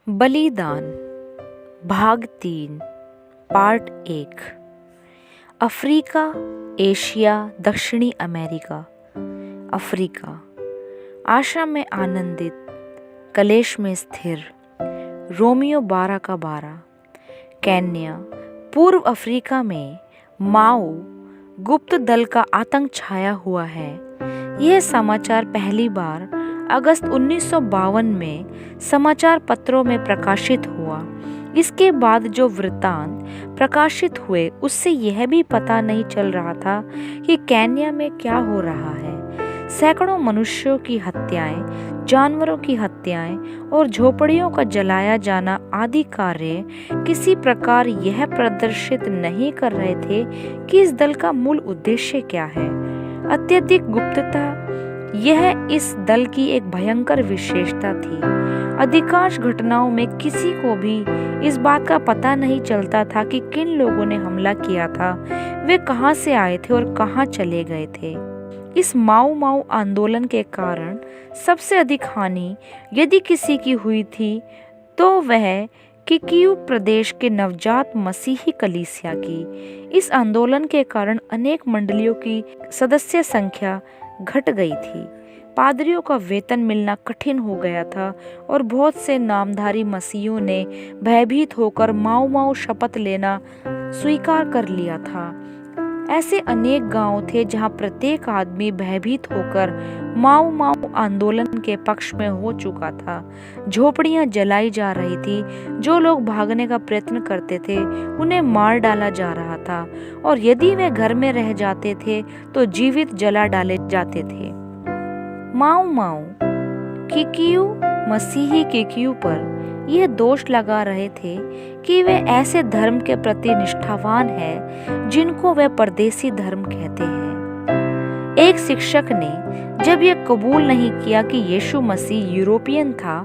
बलिदान भाग 3 part 1। Africa, Asia, दक्षिणी अमेरिका। अफ्रीका, आशा में आनंदित, कलेश में स्थिर, रोमियो 12 का 12। केन्या, पूर्व अफ्रीका में माओ गुप्त दल का आतंक छाया हुआ है। यह समाचार पहली बार अगस्त 1952 में समाचार पत्रों में प्रकाशित हुआ। इसके बाद जो वृत्तांत प्रकाशित हुए उससे यह भी पता नहीं चल रहा था कि केन्या में क्या हो रहा है। सैकड़ों मनुष्यों की हत्याएं, जानवरों की हत्याएं और झोपड़ियों का जलाया जाना आदि कार्य किसी प्रकार यह प्रदर्शित नहीं कर रहे थे कि इस दल का मूल उद्देश्य क्या है। अत्यधिक गुप्तता यह इस दल की एक भयंकर विशेषता थी। अधिकांश घटनाओं में किसी को भी इस बात का पता नहीं चलता था कि किन लोगों ने हमला किया था, वे कहां से आए थे और कहां चले गए थे। इस माओ माओ आंदोलन के कारण सबसे अधिक हानि यदि किसी की हुई थी तो वह किकियू प्रदेश के नवजात मसीही कलीसिया की। इस आंदोलन के कारण अनेक मंडलियों की सदस्य संख्या घट गई थी। पादरियों का वेतन मिलना कठिन हो गया था और बहुत से नामधारी मसीहियों ने भयभीत होकर माओ माओ शपथ लेना स्वीकार कर लिया था। ऐसे अनेक गांव थे जहां प्रत्येक आदमी भयभीत होकर माओ माओ आंदोलन के पक्ष में हो चुका था। झोपड़ियां जलाई जा रही थी। जो लोग भागने का प्रयत्न करते थे उन्हें मार डाला जा रहा था और यदि वे घर में रह जाते थे तो जीवित जला डाले जाते थे। माओ माओ किकियू मसीही किकियू पर यह दोष लगा रहे थे कि वे ऐसे धर्म के प्रति निष्ठावान हैं जिनको वे परदेसी धर्म कहते हैं। एक शिक्षक ने जब यह कबूल नहीं किया कि यीशु मसीह यूरोपियन था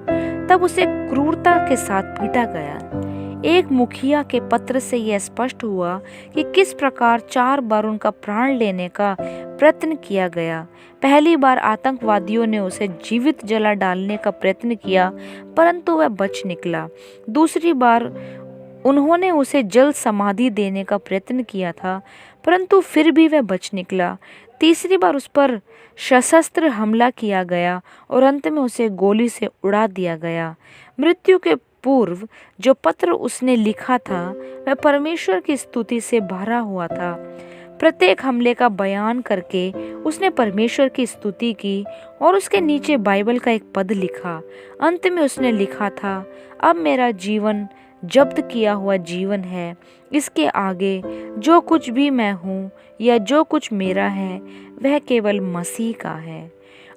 तब उसे क्रूरता के साथ पीटा गया। एक मुखिया के पत्र से यह स्पष्ट हुआ कि किस प्रकार 4 बार उनका प्राण लेने का प्रयत्न किया गया। पहली बार आतंकवादियों ने उसे जीवित जला डालने का प्रयत्न किया परंतु वह बच निकला। दूसरी बार उन्होंने उसे जल समाधि देने का प्रयत्न किया था परंतु फिर भी वह बच निकला। तीसरी बार उस पर सशस्त्र हमला किया गया और अंत में उसे गोली से उड़ा दिया गया। मृत्यु के पूर्व जो पत्र उसने लिखा था वह परमेश्वर की स्तुति से भरा हुआ था। प्रत्येक हमले का बयान करके उसने परमेश्वर की स्तुति की और उसके नीचे बाइबल का एक पद लिखा। अंत में उसने लिखा था, अब मेरा जीवन जब्त किया हुआ जीवन है। इसके आगे जो कुछ भी मैं हूँ या जो कुछ मेरा है वह केवल मसीह का है।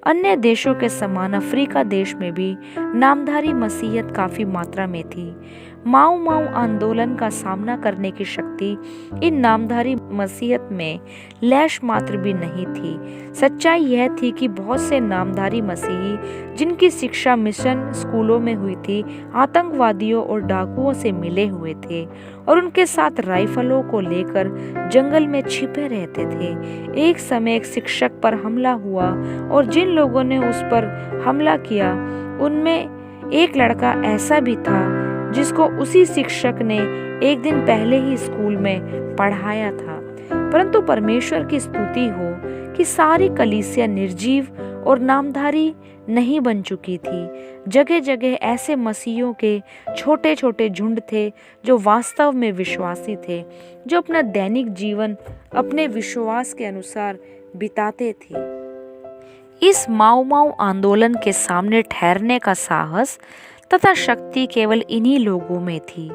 अन्य देशों के समान अफ्रीका देश में भी नामधारी मसीहियत काफी मात्रा में थी। माओ माओ आंदोलन का सामना करने की शक्ति इन नामधारी मसीहियत में लेश मात्र भी नहीं थी। सच्चाई यह थी कि बहुत से नामधारी मसीही जिनकी शिक्षा मिशन स्कूलों में हुई थी आतंकवादियों और डाकुओं से मिले हुए थे और उनके साथ राइफलों को लेकर जंगल में छिपे रहते थे। एक समय एक शिक्षक पर हमला हुआ और जिन लोगों ने उस पर हमला किया उनमें एक लड़का ऐसा भी था जिसको उसी शिक्षक ने एक दिन पहले ही स्कूल में पढ़ाया था। परंतु परमेश्वर की स्तुति हो कि सारी कलीसिया निर्जीव और नामधारी नहीं बन चुकी थी। जगह जगह ऐसे मसीहियों के छोटे छोटे झुंड थे जो वास्तव में विश्वासी थे, जो अपना दैनिक जीवन अपने विश्वास के अनुसार बिताते थे। इस माओ माओ आंदोलन के सामने ठहरने का साहस तथा शक्ति केवल इन्हीं लोगों में थी।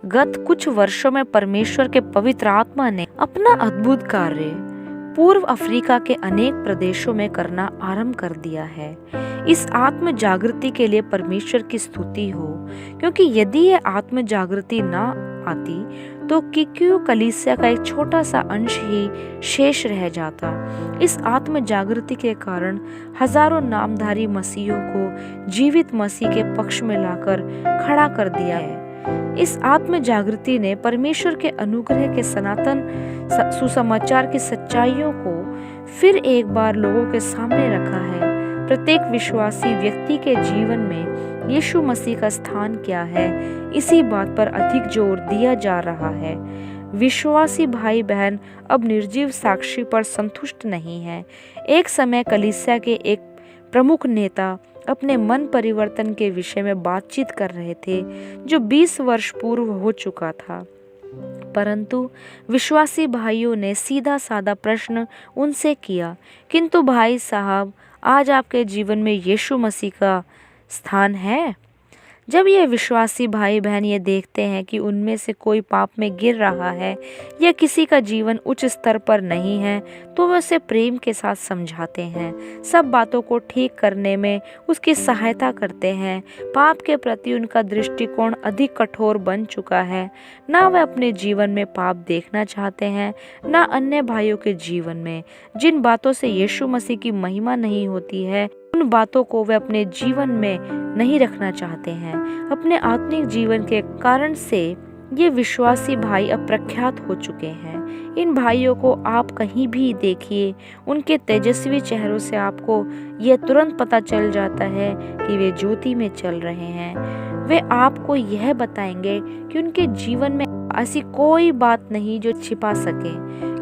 गत कुछ वर्षों में परमेश्वर के पवित्र आत्मा ने अपना अद्भुत कार्य पूर्व अफ्रीका के अनेक प्रदेशों में करना आरंभ कर दिया है। इस आत्म जागृति के लिए परमेश्वर की स्तुति हो, क्योंकि यदि ये आत्म जागृति ना आती तो किकियू कलीसिया का एक छोटा सा अंश ही शेष रह जाता। इस आत्म जागृति के कारण हजारों नामधारी मसीहियों को जीवित मसीह के पक्ष में लाकर खड़ा कर दिया है। इस आत्म जागृति ने परमेश्वर के अनुग्रह के सनातन सुसमाचार की सच्चाइयों को फिर एक बार लोगों के सामने रखा है। प्रत्येक विश्वासी व्यक्ति के जीवन में यीशु मसीह का स्थान क्या है, इसी बात पर अधिक जोर दिया जा रहा है। विश्वासी भाई बहन अब निर्जीव साक्षी पर संतुष्ट नहीं है। एक समय कलीसिया के एक प्रमुख नेता अपने मन परिवर्तन के विषय में बातचीत कर रहे थे, जो 20 वर्ष पूर्व हो चुका था। परंतु विश्वासी भाइयों ने सीधा साधा प्रश्न उनसे किया, किंतु भाई साहब, आज आपके जीवन में यीशु मसीह का स्थान है? जब ये विश्वासी भाई बहन ये देखते हैं कि उनमें से कोई पाप में गिर रहा है या किसी का जीवन उच्च स्तर पर नहीं है, तो वे उसे प्रेम के साथ समझाते हैं, सब बातों को ठीक करने में उसकी सहायता करते हैं। पाप के प्रति उनका दृष्टिकोण अधिक कठोर बन चुका है। ना वे अपने जीवन में पाप देखना चाहते हैं, ना अन्य भाइयों के जीवन में। जिन बातों से यीशु मसीह की महिमा नहीं होती है, उन बातों को वे अपने जीवन में नहीं रखना चाहते हैं। अपने आत्मिक जीवन के कारण से ये विश्वासी भाई अब प्रख्यात हो चुके हैं। इन भाइयों को आप कहीं भी देखिए, उनके तेजस्वी चेहरों से आपको यह तुरंत पता चल जाता है कि वे ज्योति में चल रहे हैं। वे आपको यह बताएंगे कि उनके जीवन में ऐसी कोई बात नहीं जो छिपा सके,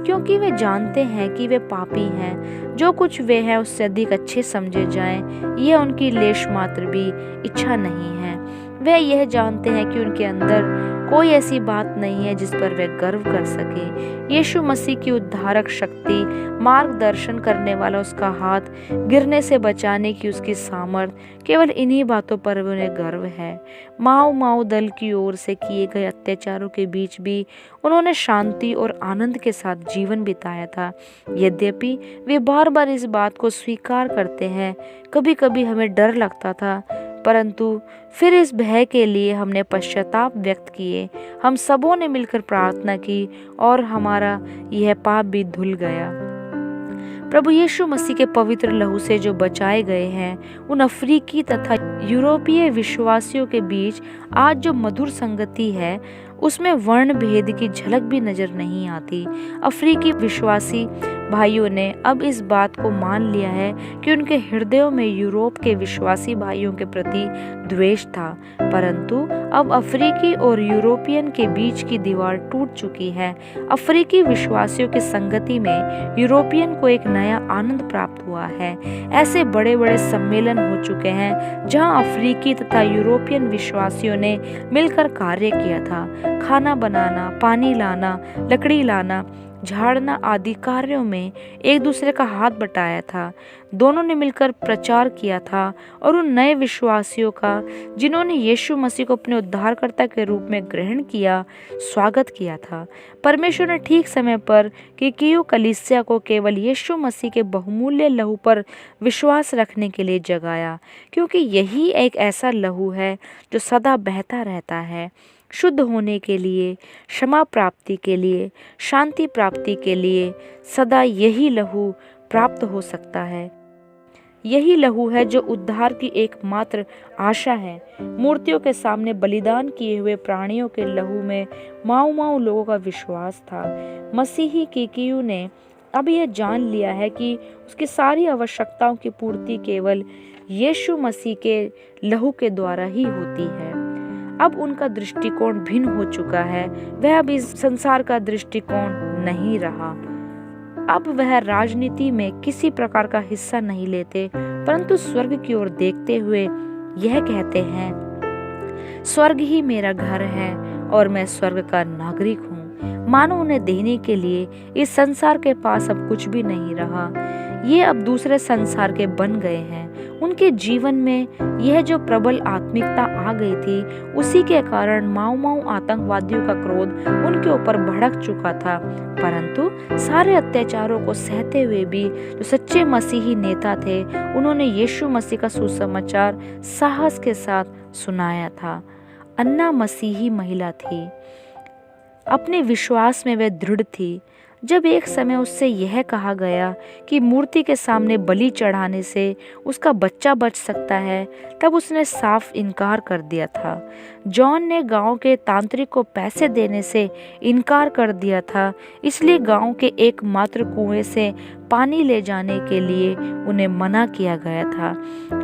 क्योंकि वे जानते हैं कि वे पापी हैं। जो कुछ वे हैं उससे अधिक अच्छे समझे जाएं, यह उनकी लेश मात्र भी इच्छा नहीं है। वे यह जानते हैं कि उनके अंदर कोई ऐसी बात नहीं है जिस पर वे गर्व कर सके। यीशु मसीह की उद्धारक शक्ति, मार्गदर्शन करने वाला उसका हाथ, गिरने से बचाने की उसकी सामर्थ, केवल इन्हीं बातों पर उन्हें गर्व है। माओ दल की ओर से किए गए अत्याचारों के बीच भी उन्होंने शांति और आनंद के साथ जीवन बिताया था। यद्यपि वे बार बार इस बात को स्वीकार करते हैं, कभी कभी हमें डर लगता था, परंतु फिर इस भय के लिए हमने पश्चाताप व्यक्त किए। हम सबों ने मिलकर प्रार्थना की और हमारा यह पाप भी धुल गया। प्रभु यीशु मसीह के पवित्र लहू से जो बचाए गए हैं, उन अफ्रीकी तथा यूरोपीय विश्वासियों के बीच आज जो मधुर संगति है, उसमें वर्ण भेद की झलक भी नजर नहीं आती। अफ्रीकी विश्वासी भाइयों ने अब इस बात को मान लिया है कि उनके हृदयों में यूरोप के विश्वासी भाइयों के प्रति द्वेष था, परंतु अब अफ्रीकी और यूरोपियन के बीच की दीवार टूट चुकी है। अफ्रीकी विश्वासियों की संगति में यूरोपियन को एक नया आनंद प्राप्त हुआ है। ऐसे बड़े बड़े सम्मेलन हो चुके हैं जहां अफ्रीकी तथा यूरोपियन विश्वासियों ने मिलकर कार्य किया था। खाना बनाना, पानी लाना, लकड़ी लाना, झाड़ना आदि कार्यों में एक दूसरे का हाथ बटाया था। दोनों ने मिलकर प्रचार किया था और उन नए विश्वासियों का, जिन्होंने यीशु मसीह को अपने उद्धारकर्ता के रूप में ग्रहण किया, स्वागत किया था। परमेश्वर ने ठीक समय पर किकियो कलीसिया को केवल यीशु मसीह के बहुमूल्य लहू पर विश्वास रखने के लिए जगाया, क्योंकि यही एक ऐसा लहू है जो सदा बहता रहता है। शुद्ध होने के लिए, क्षमा प्राप्ति के लिए, शांति प्राप्ति के लिए सदा यही लहू प्राप्त हो सकता है। यही लहू है जो उद्धार की एकमात्र आशा है। मूर्तियों के सामने बलिदान किए हुए प्राणियों के लहू में माऊ लोगों का विश्वास था। मसीही किकियो ने अब यह जान लिया है कि उसकी सारी आवश्यकताओं की पूर्ति केवल यीशु मसीह के लहू के द्वारा ही होती है। अब उनका दृष्टिकोण भिन्न हो चुका है। वह अब इस संसार का दृष्टिकोण नहीं रहा। अब वह राजनीति में किसी प्रकार का हिस्सा नहीं लेते, परंतु स्वर्ग की ओर देखते हुए यह कहते हैं, स्वर्ग ही मेरा घर है और मैं स्वर्ग का नागरिक हूँ। मानो उन्हें देने के लिए इस संसार के पास अब कुछ भी नहीं रहा। ये अब दूसरे संसार के बन गए हैं। उनके जीवन में यह जो प्रबल आत्मिकता आ गई थी, उसी के कारण माओ आतंकवादियों का क्रोध उनके ऊपर भड़क चुका था। परंतु सारे अत्याचारों को सहते हुए भी जो सच्चे मसीही नेता थे, उन्होंने यीशु मसीह का सुसमाचार साहस के साथ सुनाया था। अन्ना मसीही महिला थी, अपने विश्वास में वह दृढ़ थी। जब एक समय उससे यह कहा गया कि मूर्ति के सामने बलि चढ़ाने से उसका बच्चा बच सकता है, तब उसने साफ इनकार कर दिया था। जॉन ने गांव के तांत्रिक को पैसे देने से इनकार कर दिया था, इसलिए गांव के एकमात्र कुएं से पानी ले जाने के लिए उन्हें मना किया गया था।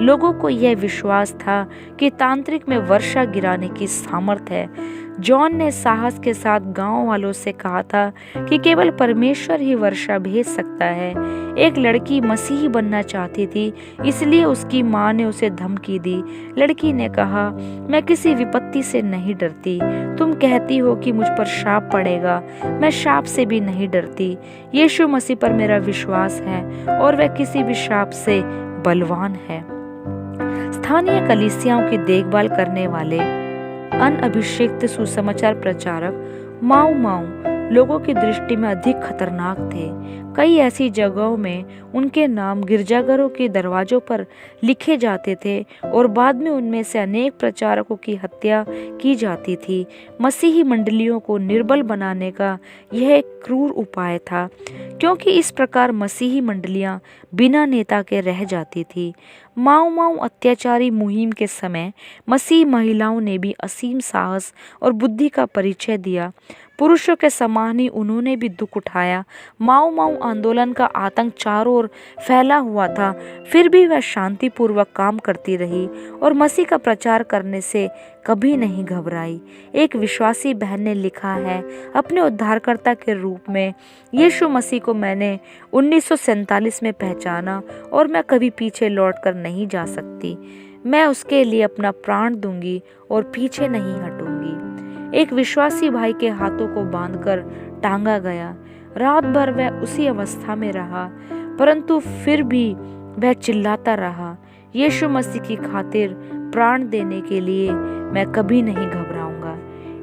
लोगों को यह विश्वास था कि तांत्रिक में वर्षा गिराने की सामर्थ्य है। जॉन ने साहस के साथ गांव वालों से कहा था कि केवल परमेश्वर ही वर्षा भेज सकता है। एक लड़की मसीही बनना चाहती थी, इसलिए उसकी माँ ने उसे धमकी दी। लड़की ने कहा, मैं किसी विपत्ति से नहीं डरती। तुम कहती हो कि मुझ पर शाप पड़ेगा, मैं शाप से भी नहीं डरती। यीशु मसीह पर मेरा विश्वास है और वह किसी भी शाप से बलवान है। स्थानीय कलीसियाओं की देखभाल करने वाले अनअभिषिक्त सुसमाचार प्रचारक माऊ माऊ लोगों की दृष्टि में अधिक खतरनाक थे। कई ऐसी जगहों में उनके नाम गिरजाघरों के दरवाजों पर लिखे जाते थे और बाद में उनमें से अनेक प्रचारकों की हत्या की जाती थी। मसीही मंडलियों को निर्बल बनाने का यह एक क्रूर उपाय था, क्योंकि इस प्रकार मसीही मंडलियां बिना नेता के रह जाती थी। माऊ माऊ अत्याचारी मुहिम के समय मसीही महिलाओं ने भी असीम साहस और बुद्धि का परिचय दिया। पुरुषों के समान ही उन्होंने भी दुख उठाया। माऊ माऊ आंदोलन का आतंक चारों ओर फैला हुआ था, फिर भी वह शांतिपूर्वक काम करती रही और मसीह का प्रचार करने से कभी नहीं घबराई। एक विश्वासी बहन ने लिखा है, अपने उद्धारकर्ता के रूप में यीशु मसीह को मैंने 1947 में पहचाना और मैं कभी पीछे लौटकर नहीं जा सकती। मैं उसके लिए अपना प्राण दूंगी और पीछे नहीं हटूंगी। एक विश्वासी भाई के हाथों को बांधकर टांगा गया। रात भर वह उसी अवस्था में रहा, परंतु फिर भी वह चिल्लाता रहा, यीशु मसीह की खातिर प्राण देने के लिए मैं कभी नहीं घबराऊंगा।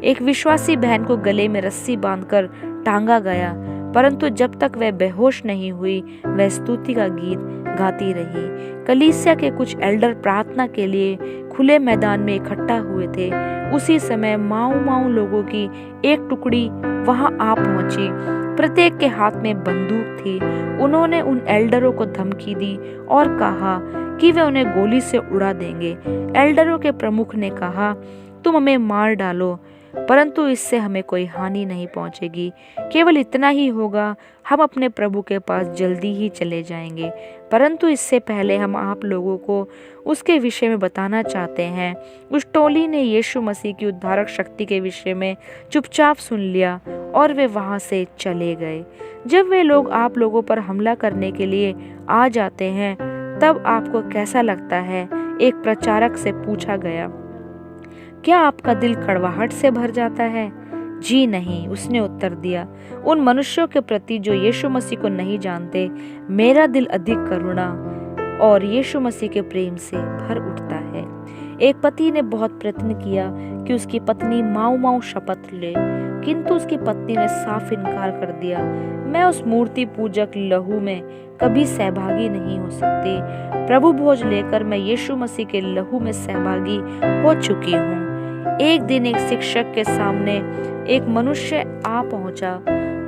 एक विश्वासी बहन को गले में रस्सी बांधकर टांगा गया, परंतु जब तक वह बेहोश नहीं हुई वह स्तुति का गीत गाती रही। कलीसिया के कुछ एल्डर प्रार्थना के लिए खुले मैदान में इकट्ठा हुए थे। उसी समय माऊ माऊ लोगों की एक टुकड़ी वहां आ पहुंची। प्रत्येक के हाथ में बंदूक थी। उन्होंने उन एल्डरों को धमकी दी और कहा कि वे उन्हें गोली से उड़ा देंगे। एल्डरों के प्रमुख ने कहा, तुम हमें मार डालो, परंतु इससे हमें कोई हानि नहीं पहुंचेगी। केवल इतना ही होगा, हम अपने प्रभु के पास जल्दी ही चले जाएंगे। परंतु इससे पहले हम आप लोगों को उसके विषय में बताना चाहते हैं। उस टोली ने यीशु मसीह की उद्धारक शक्ति के विषय में चुपचाप सुन लिया और वे वहां से चले गए। जब वे लोग आप लोगों पर हमला करने के लिए आ जाते हैं, तब आपको कैसा लगता है? एक प्रचारक से पूछा गया। क्या आपका दिल कड़वाहट से भर जाता है? जी नहीं, उसने उत्तर दिया। उन मनुष्यों के प्रति जो यीशु मसीह को नहीं जानते, मेरा दिल अधिक करुणा और यीशु मसीह के प्रेम से भर उठता है। एक पति ने बहुत प्रयत्न किया कि उसकी पत्नी माऊ माऊ शपथ ले, किंतु उसकी पत्नी ने साफ इनकार कर दिया। मैं उस मूर्ति पूजक लहू में कभी सहभागी नहीं हो सकती। प्रभु भोज लेकर मैं यीशु मसीह के लहू में सहभागी हो चुकी हूँ। एक दिन एक शिक्षक के सामने एक मनुष्य आ पहुंचा।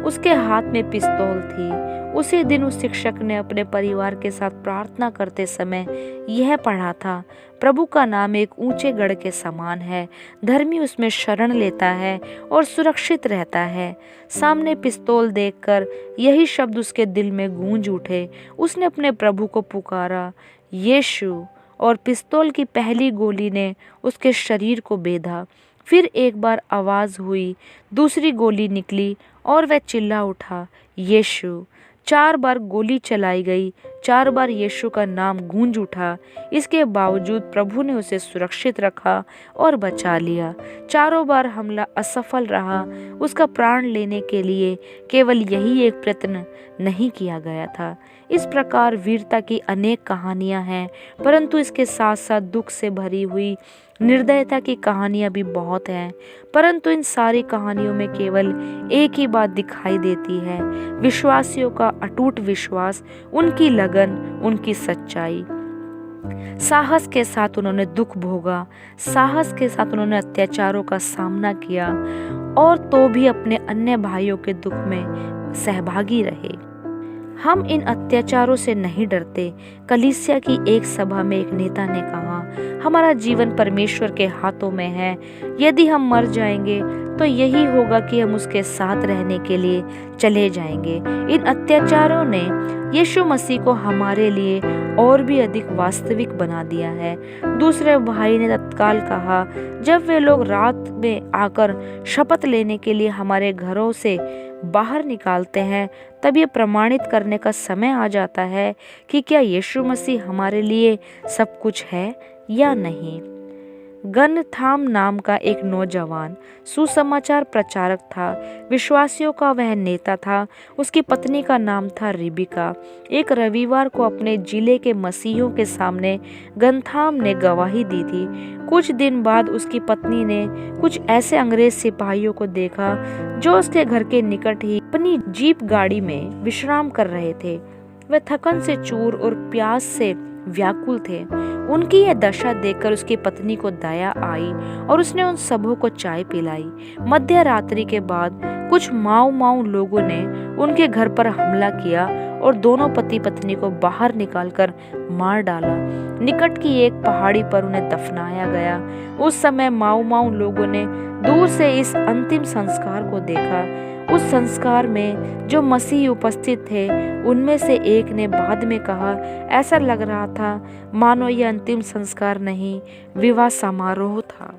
उसके हाथ में पिस्तौल थी। उसी दिन उस शिक्षक ने अपने परिवार के साथ प्रार्थना करते समय यह पढ़ा था, प्रभु का नाम एक ऊंचे गढ़ के समान है, धर्मी उसमें शरण लेता है और सुरक्षित रहता है। सामने पिस्तौल देखकर यही शब्द उसके दिल में गूंज उठे। उसने अपने प्रभु को पुकारा, यीशु, और पिस्तौल की पहली गोली ने उसके शरीर को बेधा। फिर एक बार आवाज हुई, दूसरी गोली निकली और वह चिल्ला उठा, यीशु। 4 बार गोली चलाई गई, 4 बार यीशु का नाम गूंज उठा। इसके बावजूद प्रभु ने उसे सुरक्षित रखा और बचा लिया। 4 बार हमला असफल रहा। उसका प्राण लेने के लिए केवल यही एक प्रयत्न नहीं किया गया था। इस प्रकार वीरता की अनेक कहानियां हैं, परंतु इसके साथ साथ दुख से भरी हुई निर्दयता की कहानियां भी बहुत हैं। परंतु इन सारी कहानियों में केवल एक ही बात दिखाई देती है, विश्वासियों का अटूट विश्वास, उनकी लगन, उनकी सच्चाई। साहस के साथ उन्होंने दुख भोगा, साहस के साथ उन्होंने अत्याचारों का सामना किया और तो भी अपने अन्य भाइयों के दुख में सहभागी रहे। हम इन अत्याचारों से नहीं डरते। कलीसिया की एक सभा में एक नेता ने कहा, हमारा जीवन परमेश्वर के हाथों में है। यदि हम मर जाएंगे तो यही होगा कि हम उसके साथ रहने के लिए चले जाएंगे। इन अत्याचारों ने यीशु मसीह को हमारे लिए और भी अधिक वास्तविक बना दिया है। दूसरे भाई ने तत्काल कहा, जब वे लोग रात में आकर शपथ लेने के लिए हमारे घरों से बाहर निकालते हैं, तब ये प्रमाणित करने का समय आ जाता है कि क्या यीशु मसीह हमारे लिए सब कुछ है या नहीं। गनथाम नाम का एक नौजवान सुसमाचार प्रचारक था। विश्वासियों का वह नेता था। उसकी पत्नी का नाम था रिबिका। एक रविवार को अपने जिले के मसीहियों के सामने गनथाम ने गवाही दी थी। कुछ दिन बाद उसकी पत्नी ने कुछ ऐसे अंग्रेज सिपाहियों को देखा जो उसके घर के निकट ही अपनी जीप गाड़ी में विश्राम कर रहे थे। वे थकन से चूर और प्यास से व्याकुल थे। उनकी यह दशा देखकर उसकी पत्नी को दया आई और उसने उन सबों को चाय पिलाई। मध्य रात्रि के बाद कुछ माऊ लोगों ने उनके घर पर हमला किया और दोनों पति पत्नी को बाहर निकालकर मार डाला। निकट की एक पहाड़ी पर उन्हें दफनाया गया। उस समय माऊ लोगों ने दूर से इस अंतिम संस्कार को देखा। उस संस्कार में जो मसीह उपस्थित थे, उनमें से एक ने बाद में कहा, ऐसा लग रहा था मानो यह अंतिम संस्कार नहीं, विवाह समारोह था।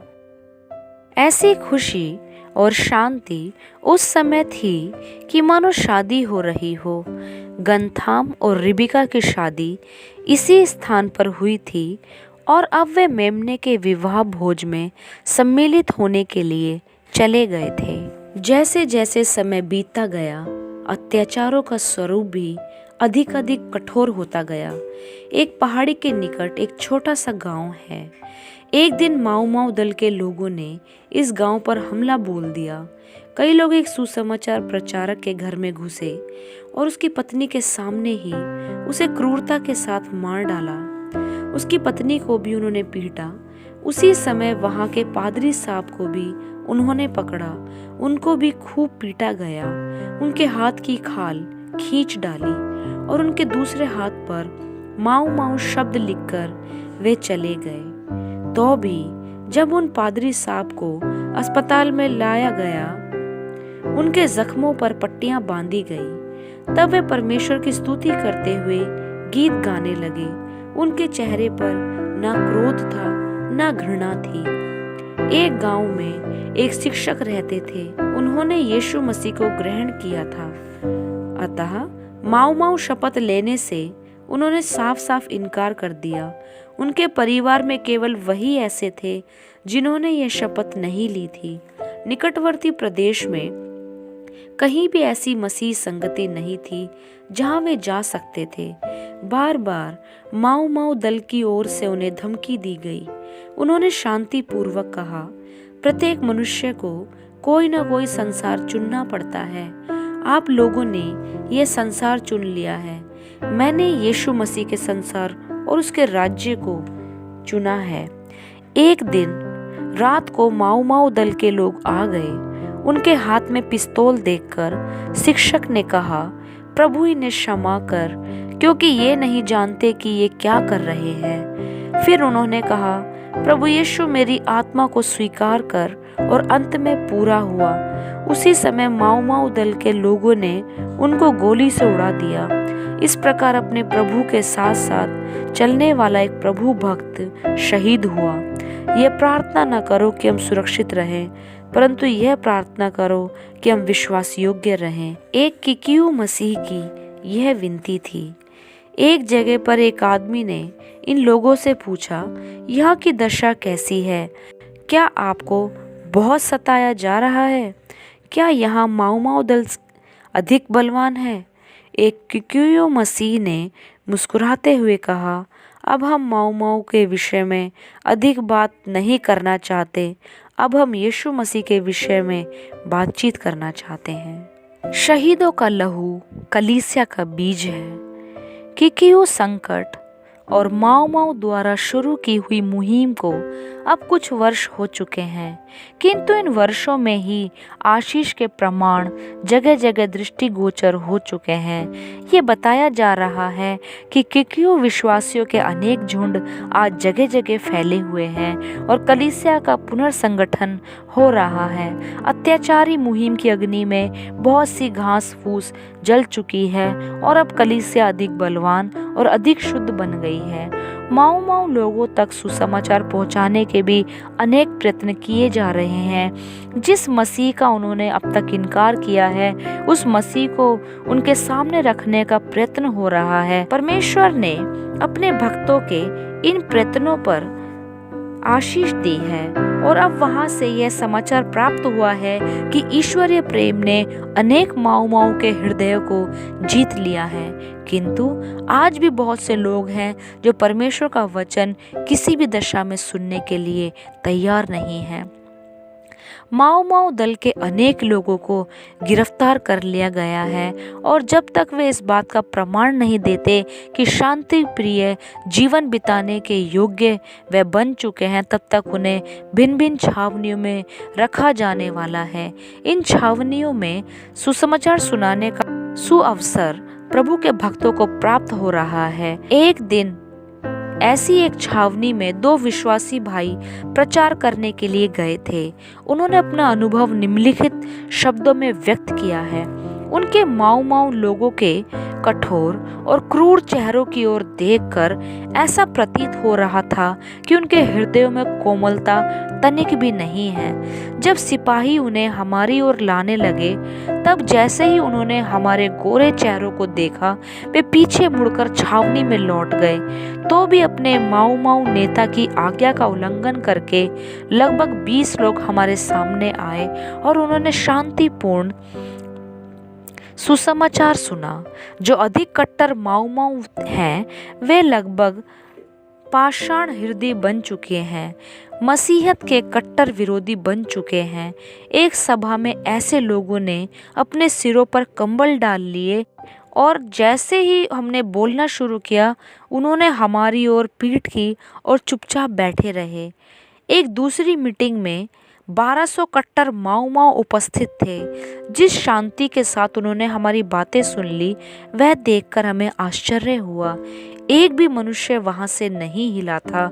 ऐसी खुशी और शांति उस समय थी कि मानो शादी हो रही हो। गनथाम और रिबिका की शादी इसी स्थान पर हुई थी और अब वे मेमने के विवाह भोज में सम्मिलित होने के लिए चले गए थे। जैसे जैसे समय बीतता गया, अत्याचारों का स्वरूप भी अधिक कठोर होता गया। एक पहाड़ी के निकट एक छोटा सा गांव है। एक दिन माऊ दल के लोगों ने इस गांव पर हमला बोल दिया। कई लोग एक सुसमाचार प्रचारक के घर में घुसे और उसकी पत्नी के सामने ही उसे क्रूरता के साथ मार डाला। उसकी पत्नी को भी उन्होंने पीटा। उसी समय वहां के पादरी साहब को भी उन्होंने पकड़ा। उनको भी खूब पीटा गया। उनके हाथ की खाल खींच डाली और उनके दूसरे हाथ पर माऊ शब्द लिखकर वे चले गए। तो भी जब उन पादरी साहब को अस्पताल में लाया गया, उनके जख्मों पर पट्टियां बांधी गई। तब वे परमेश्वर की स्तुति करते हुए गीत गाने लगे। उनके चेहरे पर ना क्रोध था ना घृणा थी। एक गांव में एक शिक्षक रहते थे। उन्होंने यीशु मसीह को ग्रहण किया था। अतः माऊ शपथ लेने से उन्होंने साफ साफ इनकार कर दिया। उनके परिवार में केवल वही ऐसे थे जिन्होंने यह शपथ नहीं ली थी। निकटवर्ती प्रदेश में कहीं भी ऐसी मसीह संगति नहीं थी जहां वे जा सकते थे। बार बार माऊ दल की ओर से उन्हें धमकी दी गई। उन्होंने शांति पूर्वक कहा, प्रत्येक मनुष्य को कोई ना कोई संसार चुनना पड़ता है। आप लोगों ने यह संसार चुन लिया है। मैंने यीशु मसीह के संसार और उसके राज्य को चुना है। एक दिन रात को माऊ दल के लोग आ गए। उनके हाथ में पिस्तौल देखकर शिक्षक ने कहा, प्रभु इन्हें क्षमा कर, क्योंकि ये नहीं जानते कि ये क्या कर रहे हैं। फिर उन्होंने कहा, प्रभु यीशु मेरी आत्मा को स्वीकार कर, और अंत में पूरा हुआ। उसी समय माऊ दल के लोगों ने उनको गोली से उड़ा दिया। इस प्रकार अपने प्रभु के साथ साथ चलने वाला एक प्रभु भक्त शहीद हुआ। यह प्रार्थना न करो कि हम सुरक्षित रहें, परंतु यह प्रार्थना करो कि हम विश्वास योग्य रहें। एक किकियू मसीह की यह विनती थी। एक जगह पर एक आदमी ने इन लोगों से पूछा, यहाँ की दशा कैसी है? क्या आपको बहुत सताया जा रहा है? क्या यहाँ माऊ दल अधिक बलवान है? एक किकियू मसीह ने मुस्कुराते हुए कहा, अब हम माऊ के विषय में अधिक बात नहीं करना चाहते। अब हम यीशु मसीह के विषय में बातचीत करना चाहते हैं। शहीदों का लहू कलीसिया का बीज है। किकियू संकट और माऊ द्वारा शुरू की हुई मुहिम को अब कुछ वर्ष हो चुके हैं, किंतु इन वर्षों में ही आशीष के प्रमाण जगह जगह दृष्टिगोचर हो चुके हैं। ये बताया जा रहा है कि किकियो विश्वासियों के अनेक झुंड आज जगह जगह फैले हुए हैं और कलीसिया का पुनर्संगठन हो रहा है। अत्याचारी मुहिम की अग्नि में बहुत सी घास फूस जल चुकी है और अब कलीसिया अधिक बलवान और अधिक शुद्ध बन गई है। माऊ माऊ लोगों तक सुसमाचार पहुंचाने के भी अनेक प्रयत्न किए जा रहे हैं। जिस मसीह का उन्होंने अब तक इनकार किया है, उस मसीह को उनके सामने रखने का प्रयत्न हो रहा है। परमेश्वर ने अपने भक्तों के इन प्रयत्नों पर आशीष दी है और अब वहां से यह समाचार प्राप्त हुआ है कि ईश्वरीय प्रेम ने अनेक माऊ माऊ के हृदय को जीत लिया है। किंतु आज भी बहुत से लोग हैं जो परमेश्वर का वचन किसी भी दशा में सुनने के लिए तैयार नहीं हैं। माओ माओ दल के अनेक लोगों को गिरफ्तार कर लिया गया है और जब तक वे इस बात का प्रमाण नहीं देते कि शांति प्रिय जीवन बिताने के योग्य वे बन चुके हैं, तब तक उन्हें भिन्न भिन्न छावनियों में रखा जाने वाला है। इन छावनियों में सुसमाचार सुनाने का सुअवसर प्रभु के भक्तों को प्राप्त हो रहा है। एक दिन ऐसी एक छावनी में दो विश्वासी भाई प्रचार करने के लिए गए थे। उन्होंने अपना अनुभव निम्नलिखित शब्दों में व्यक्त किया है। उनके माऊ माऊ लोगों के कठोर और क्रूर चेहरों की ओर देखकर ऐसा प्रतीत हो रहा था कि उनके हृदयों में कोमलता तनिक भी नहीं है। जब सिपाही उन्हें हमारी ओर लाने लगे, तब जैसे ही उन्होंने हमारे गोरे चेहरों को देखा, वे पीछे मुड़कर छावनी में लौट गए। तो भी अपने माऊ माऊ नेता की आज्ञा का उल्लंघन करके लगभग 20 लोग हमारे सामने आए और उन्होंने शांतिपूर्ण सुसमाचार सुना। जो अधिक कट्टर माऊ माऊ हैं, वे लगभग पाषाण हृदय बन चुके हैं, मसीहत के कट्टर विरोधी बन चुके हैं। एक सभा में ऐसे लोगों ने अपने सिरों पर कंबल डाल लिए और जैसे ही हमने बोलना शुरू किया, उन्होंने हमारी ओर पीठ की और चुपचाप बैठे रहे। एक दूसरी मीटिंग में 1200 कट्टर माऊ माऊ उपस्थित थे। जिस शांति के साथ उन्होंने हमारी बातें सुन ली, वह देखकर हमें आश्चर्य हुआ। एक भी मनुष्य वहां से नहीं हिला था।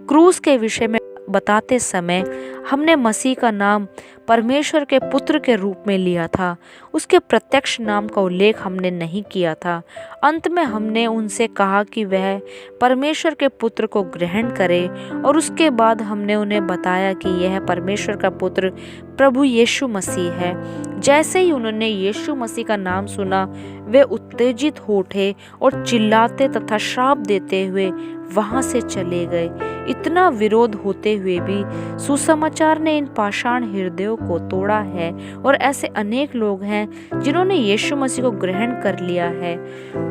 क्रूस के विषय में बताते समय हमने मसीह का नाम परमेश्वर के पुत्र के रूप में लिया था। उसके प्रत्यक्ष नाम का उल्लेख हमने नहीं किया था। अंत में हमने उनसे कहा कि वह परमेश्वर के पुत्र को ग्रहण करें और उसके बाद हमने उन्हें बताया कि यह परमेश्वर का पुत्र प्रभु यीशु मसीह है। जैसे ही उन्होंने यीशु मसीह का नाम सुना, वे उत्तेजित हो उठे और चिल्लाते तथा श्राप देते हुए वहां से चले गए। इतना विरोध होते हुए भी सुसमाचार ने इन पाषाण हृदयों को तोड़ा है और ऐसे अनेक लोग हैं जिन्होंने यीशु मसीह को ग्रहण कर लिया है।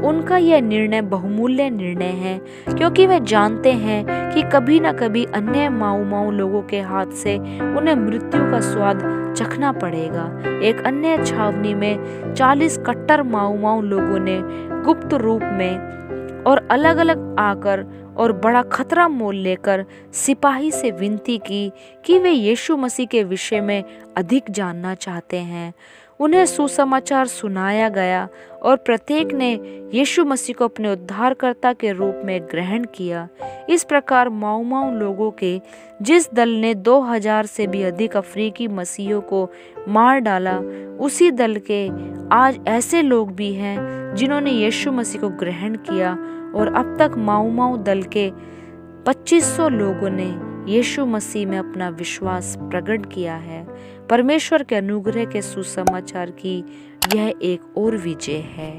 उनका यह निर्णय बहुमूल्य निर्णय है, क्योंकि वे जानते हैं कि कभी न कभी अन्य माऊ माऊ लोगों के हाथ से उन्हें मृत्यु का स्वाद चखना पड़ेगा। एक अन्य छावनी में 40 कट्टर माऊ माऊ लोगों ने गुप्त रूप में और अलग अलग आकर और बड़ा खतरा मोल लेकर सिपाही से विनती की कि वे यीशु मसीह के विषय में अधिक जानना चाहते हैं। उन्हें सुसमाचार सुनाया गया और प्रत्येक ने यीशु मसीह को अपने उद्धारकर्ता के रूप में ग्रहण किया। इस प्रकार माऊ माऊ लोगों के जिस दल ने 2000 से भी अधिक अफ्रीकी मसीहियों को मार डाला, उसी दल के आज ऐसे लोग भी हैं जिन्होंने यीशु मसीह को ग्रहण किया और अब तक माऊ माऊ दल के 2500 लोगों ने यीशु मसीह में अपना विश्वास प्रकट किया है। परमेश्वर के अनुग्रह के सुसमाचार की यह एक और विजय है।